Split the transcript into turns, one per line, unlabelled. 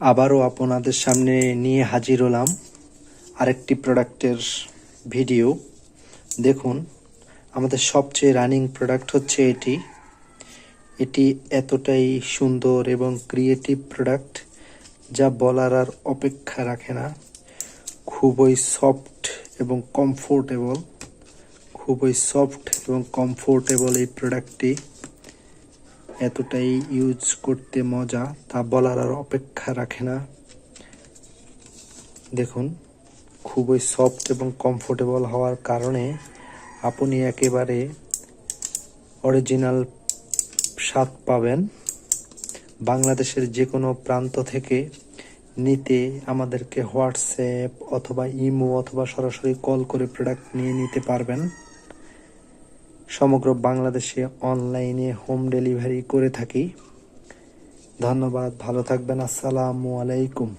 আবারও আপনাদের সামনে নিয়ে হাজির হলাম আরেকটি প্রোডাক্টের ভিডিও। দেখুন, আমাদের সবচেয়ে রানিং প্রোডাক্ট হচ্ছে এটি এতটাই সুন্দর এবং ক্রিয়েটিভ প্রোডাক্ট যা বলার আর অপেক্ষা রাখে না। খুবই সফট এবং কমফোর্টেবল এই প্রোডাক্টটি এতটাই ইউজ করতে মজা তা বলার আর অপেক্ষা রাখে না। দেখুন, খুবই সফট এবং কমফোর্টেবল হওয়ার কারণে আপনি একেবারে অরিজিনাল স্বাদ পাবেন। বাংলাদেশের যে কোনো প্রান্ত থেকে নিতে আমাদেরকে হোয়াটসঅ্যাপ অথবা ইমো অথবা সরাসরি কল করে প্রোডাক্ট নিয়ে নিতে পারবেন। সমগ্র বাংলাদেশে অনলাইনে হোম ডেলিভারি করে থাকি। ধন্যবাদ, ভালো থাকবেন। আসসালামু আলাইকুম।